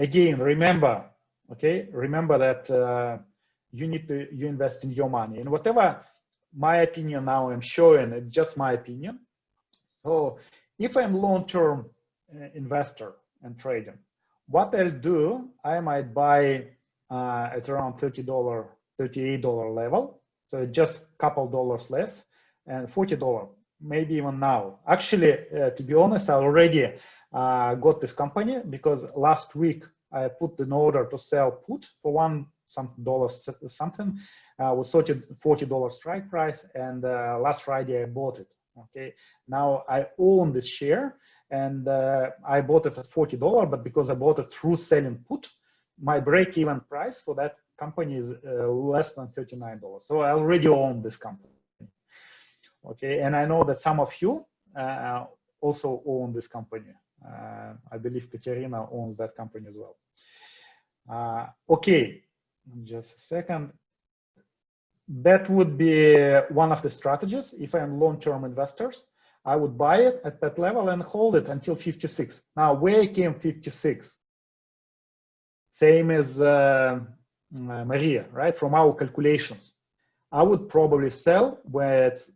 again, remember, okay, remember that you invest in your money, and whatever my opinion now I'm showing, it's just my opinion. So if I'm long-term investor and trading, what I'll do, I might buy at around $30, $38 level. So just a couple dollars less, and $40, maybe even now. Actually, to be honest, I already got this company because last week I put an order to sell put for $something with $40 strike price, and last Friday I bought it. Okay, now I own this share, and I bought it at $40, but because I bought it through selling put, my break-even price for that company is less than $39. So I already own this company. Okay, and I know that some of you also own this company. I believe Katerina owns that company as well. Okay, just a second. That would be one of the strategies. If I'm long-term investors, I would buy it at that level and hold it until 56. Now, where came 56? Same as Maria, right? From our calculations, I would probably sell where it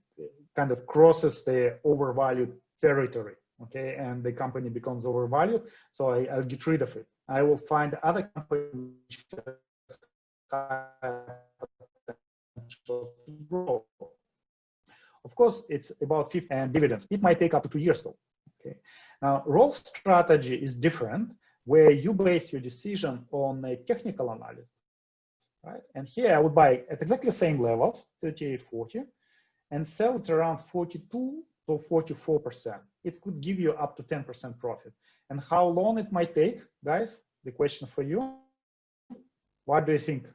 kind of crosses the overvalued territory, okay? And the company becomes overvalued, so I'll get rid of it. I will find other companies which to grow. Of course, it's about 50 and dividends. It might take up to 2 years though. Okay. Now, roll strategy is different, where you base your decision on a technical analysis, right? And here I would buy at exactly the same levels, 38.40, and sell it around 42 to 44%. It could give you up to 10% profit. And how long it might take, guys? The question for you. What do you think?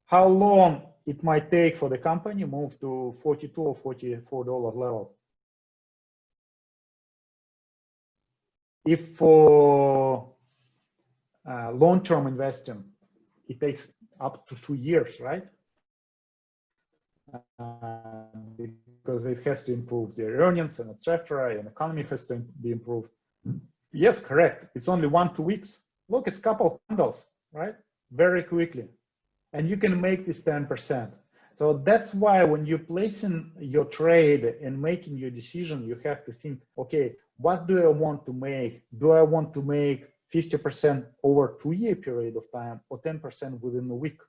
How long it might take for the company move to $42 or $44 level? If for long-term investing, it takes up to 2 years, right? Because it has to improve their earnings and etc. And economy has to be improved. Yes, correct. It's only 1 to 2 weeks. Look, it's a couple candles, right? Very quickly. And you can make this 10%. So that's why when you're placing your trade and making your decision, you have to think, okay, what do I want to make? Do I want to make 50% over a 2-year period of time or 10% within a week?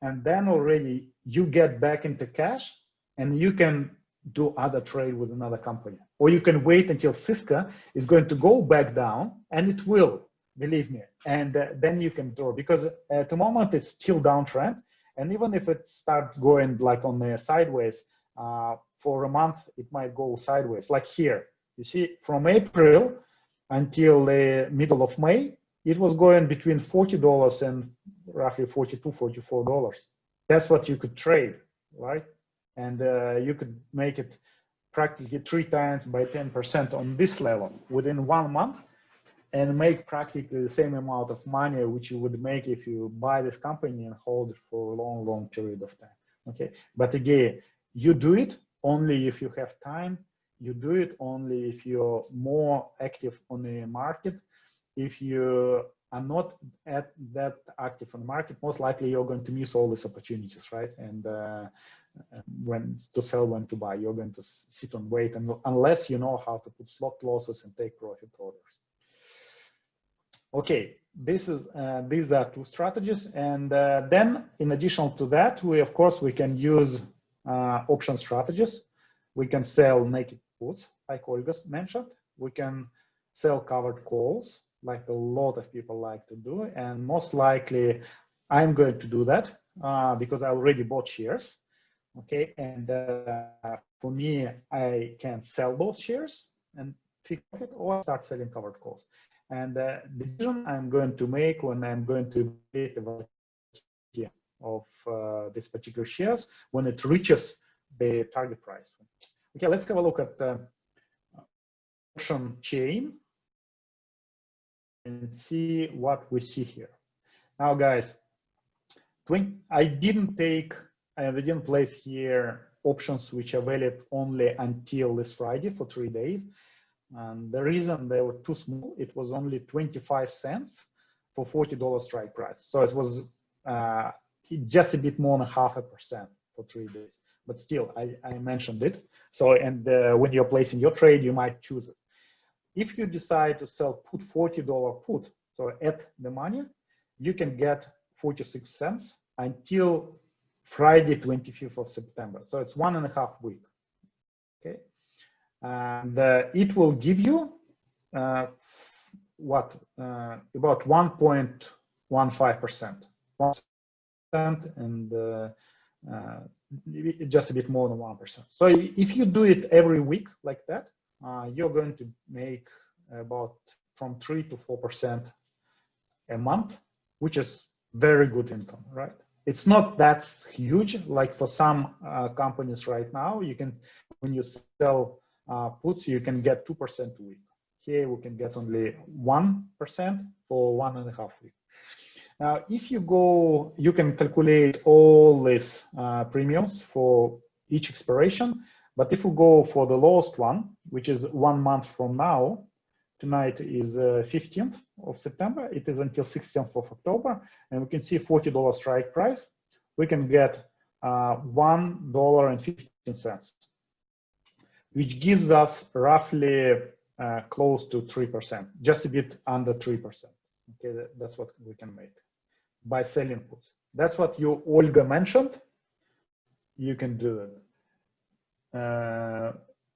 And then already you get back into cash and you can do other trade with another company. Or you can wait until Cisco is going to go back down, and it will. Believe me, and then you can draw, because at the moment it's still downtrend, and even if it starts going like on the sideways for a month, it might go sideways. Like here, you see, from April until the middle of May, it was going between $40 and roughly $42, $44. That's what you could trade, right? And you could make it practically 3 times by 10% on this level within 1 month, and make practically the same amount of money which you would make if you buy this company and hold it for a long, long period of time. Okay, but again, you do it only if you have time. You do it only if you're more active on the market. If you are not that active on the market, most likely you're going to miss all these opportunities, right? And when to sell, when to buy, you're going to sit and wait, and unless you know how to put stop losses and take profit orders. Okay, these are 2 strategies, and then in addition to that, we can use option strategies. We can sell naked puts, like Olga mentioned. We can sell covered calls, like a lot of people like to do, and most likely I'm going to do that because I already bought shares. Okay, and for me, I can sell those shares and take profit, or start selling covered calls. And the decision I'm going to make when I'm going to evaluate the volatility of this particular shares when it reaches the target price. Okay, let's have a look at the option chain and see what we see here. Now, guys, I didn't place here options which are valid only until this Friday for 3 days. And the reason they were too small, it was only 25 cents for $40 strike price. So it was just a bit more than 0.5% for 3 days. But still, I mentioned it. So, and when you're placing your trade, you might choose it. If you decide to sell put $40 put, so at the money, you can get 46 cents until Friday, 25th of September. So it's 1.5 weeks. Okay. And it will give you about 1.15%, and just a bit more than 1%. So if you do it every week like that, you're going to make about from 3 to 4% a month, which is very good income, right? It's not that huge, like for some companies right now. You can, when you sell puts, you can get 2% a week. Here we can get only 1% for 1.5 weeks. Now, if you go, you can calculate all these premiums for each expiration. But if we go for the lowest one, which is 1 month from now, tonight is 15th of September. It is until 16th of October. And we can see $40 strike price. We can get $1.15, which gives us roughly close to 3%, just a bit under 3%. Okay, that's what we can make by selling puts. That's what you, Olga, mentioned. You can do it.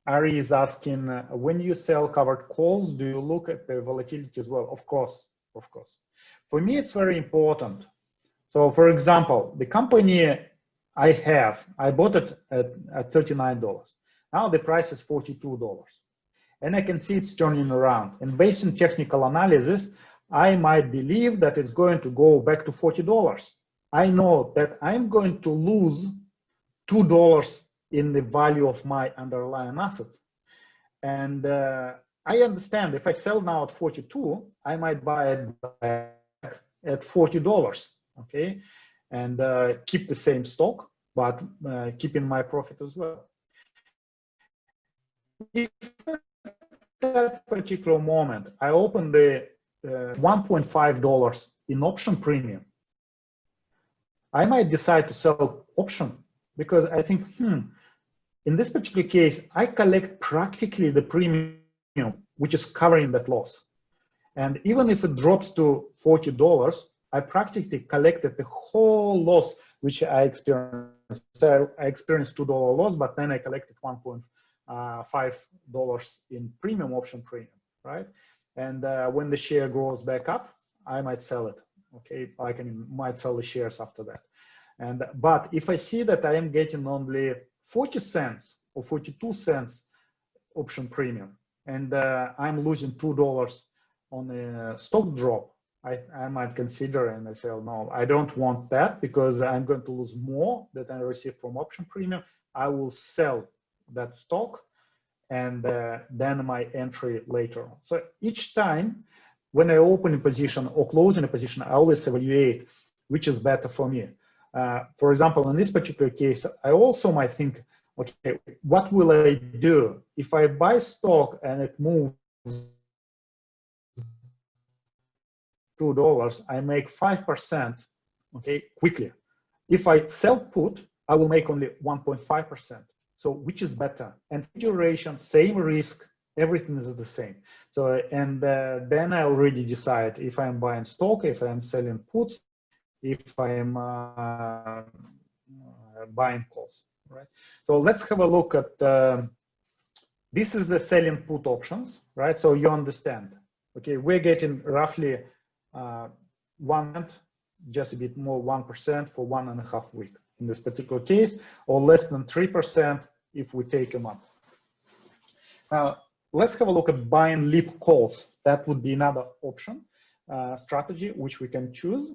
Ari is asking, when you sell covered calls, do you look at the volatility as well? Of course, of course. For me, it's very important. So for example, the company I bought it at $39. Now the price is $42. And I can see it's turning around. And based on technical analysis, I might believe that it's going to go back to $40. I know that I'm going to lose $2 in the value of my underlying assets. And I understand if I sell now at 42, I might buy it back at $40, okay? And keep the same stock, but keeping my profit as well. If at that particular moment, I open the $1.5 in option premium, I might decide to sell option because I think, in this particular case, I collect practically the premium which is covering that loss. And even if it drops to $40, I practically collected the whole loss which I experienced. So I experienced $2 loss, but then I collected $1.5 in premium option premium, right? And when the share goes back up, I might sell it. Okay, I might sell the shares after that. And but if I see that I am getting only 40 cents or 42 cents option premium, and I'm losing $2 on a stock drop, I might consider and I say, oh, no, I don't want that because I'm going to lose more that I receive from option premium. I will sell that stock and then my entry later on. So each time when I open a position or close in a position, I always evaluate which is better for me. For example, in this particular case, I also might think, okay, what will I do if I buy stock and it moves $2? I make 5%, okay, quickly. If I sell put, I will make only 1.5%. So which is better? And duration, same risk, everything is the same. So and then I already decide if I'm buying stock, if I'm selling puts, if I'm buying calls, right? So let's have a look at this is the selling put options, right? So you understand, okay, we're getting roughly just a bit more 1% for 1.5 weeks in this particular case, or less than 3% if we take a month. Now let's have a look at buying leap calls. That would be another option strategy which we can choose.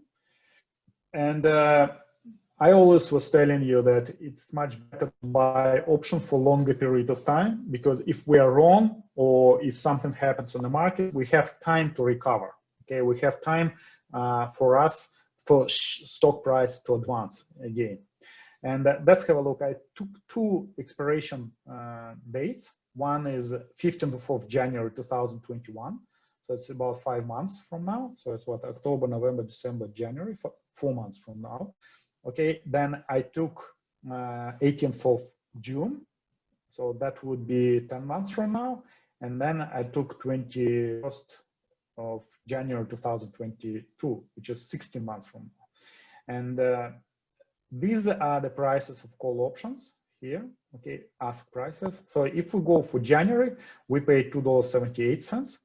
And I always was telling you that it's much better to buy option for longer period of time, because if we are wrong or if something happens on the market, we have time to recover. Okay, we have time for us for stock price to advance again. And let's have a look. I took 2 expiration dates. One is 15th of January 2021. So it's about 5 months from now. So it's what, October, November, December, January, 4 months from now. Okay, then I took 18th of June. So that would be 10 months from now. And then I took 21st of January 2022, which is 16 months from now. And these are the prices of call options here, okay, ask prices. So if we go for January, we pay $2.78.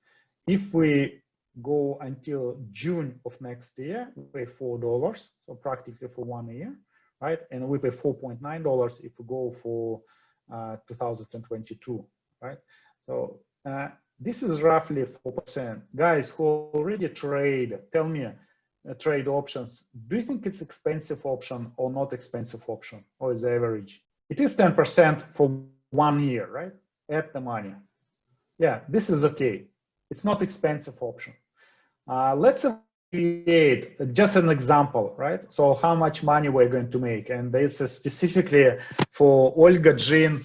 If we go until June of next year, we pay $4, so practically for 1 year, right? And we pay $4.9 if we go for 2022, right? So this is roughly 4%. Guys who already trade, tell me, trade options, do you think it's expensive option or not expensive option, or is the average? It is 10% for 1 year, right? Add the money. Yeah, this is okay. It's not expensive option. Let's create just an example, right? So how much money we're going to make, and this is specifically for Olga, Jean,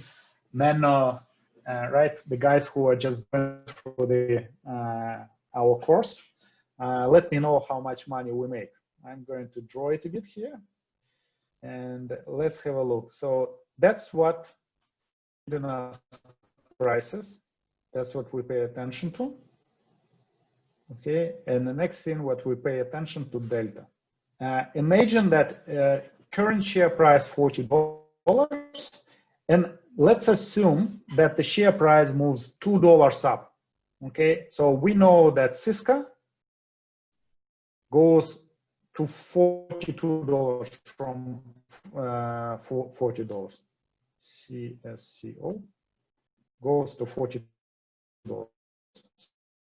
Nano, right? The guys who are just going through the our course. Let me know how much money we make. I'm going to draw it a bit here, and let's have a look. So that's what the prices. That's what we pay attention to. Okay, and the next thing what we pay attention to, delta. Imagine that current share price $40, and let's assume that the share price moves $2 up. Okay, so we know that Cisco goes to $42 from $40. CSCO goes to $40.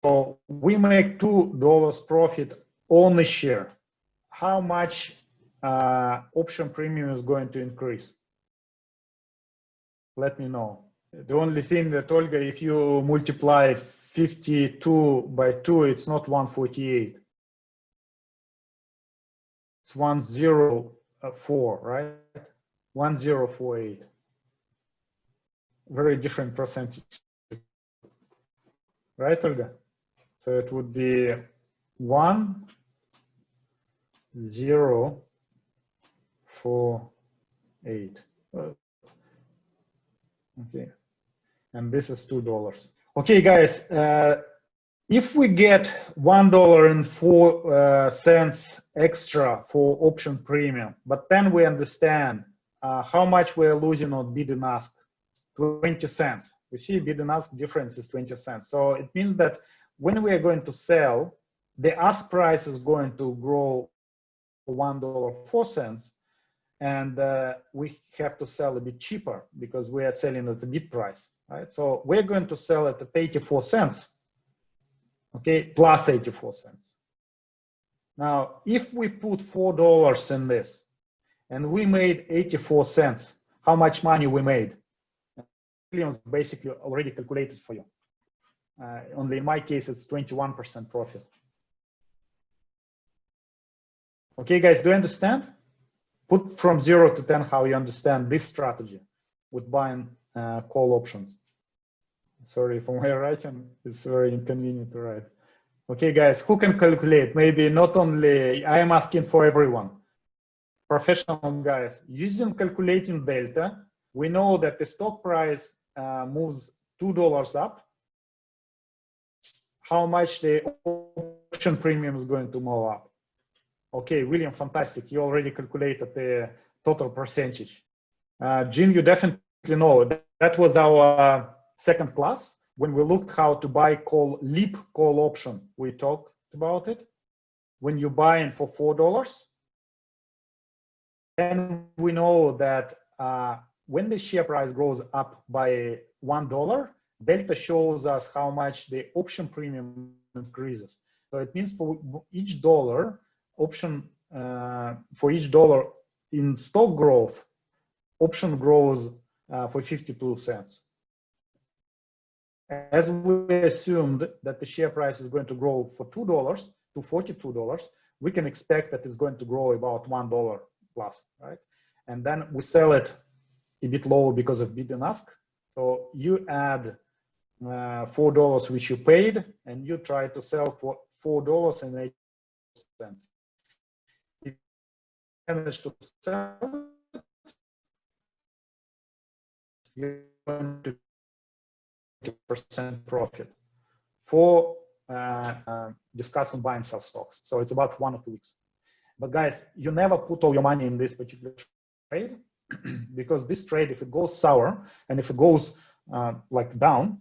So we make $2 profit on the share. How much option premium is going to increase? Let me know. The only thing that, Olga, if you multiply 52 by 2, it's not 148. It's 104, right? 1048. Very different percentage. Right, Olga? So it would be 1048. Okay, and this is $2. Okay, guys, if we get $1.04 extra for option premium, but then we understand how much we're losing on bid and ask, 20 cents. We see bid and ask difference is 20 cents. So it means that when we are going to sell, the ask price is going to grow $1.04, and we have to sell a bit cheaper because we are selling at the bid price, right? So we're going to sell it at 84 cents, okay, plus 84 cents. Now, if we put $4 in this and we made 84 cents, how much money we made? Basically already calculated for you. Only in my case, it's 21% profit. Okay, guys, do you understand? Put from 0 to 10 how you understand this strategy with buying call options. Sorry for my writing, it's very inconvenient to write. Okay, guys, who can calculate? Maybe not only, I am asking for everyone. Professional guys, using calculating delta, we know that the stock price moves $2 up. How much the option premium is going to move up? Okay, William, fantastic. You already calculated the total percentage. Jim, you definitely know that was our second class when we looked how to buy leap call option. We talked about it. When you buy in for $4, then we know that when the share price goes up by $1, delta shows us how much the option premium increases. So it means for each dollar option, for each dollar in stock growth, option grows for 52 cents. As we assumed that the share price is going to grow for $2 to $42, we can expect that it's going to grow about $1 plus, right? And then we sell it a bit lower because of bid and ask. So you add $4 which you paid, and you try to sell for $4.80. If you manage to sell, you're going to get 20% profit for discussing buy and sell stocks. So it's about 1 or 2 weeks. But guys, you never put all your money in this particular trade because this trade, if it goes sour and if it goes like down,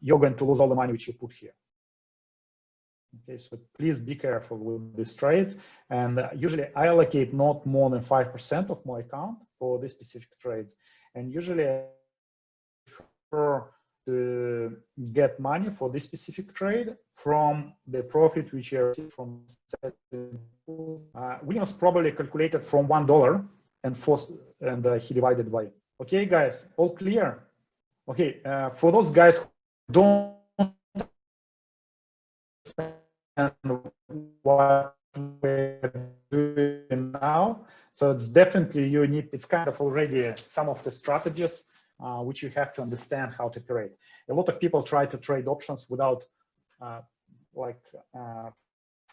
you're going to lose all the money which you put here. Okay, so please be careful with these trades. And usually I allocate not more than 5% of my account for this specific trades. And usually I prefer to get money for this specific trade from the profit which you receive from Williams probably calculated from $1 and he divided by. Okay, guys, all clear? Okay, for those guys who don't understand what we're doing now, so it's definitely you need. It's kind of already some of the strategies which you have to understand how to trade. A lot of people try to trade options without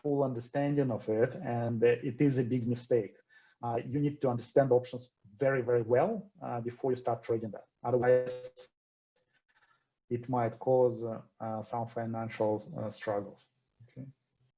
full understanding of it, and it is a big mistake. You need to understand options very, very well before you start trading that. Otherwise, it might cause some financial struggles.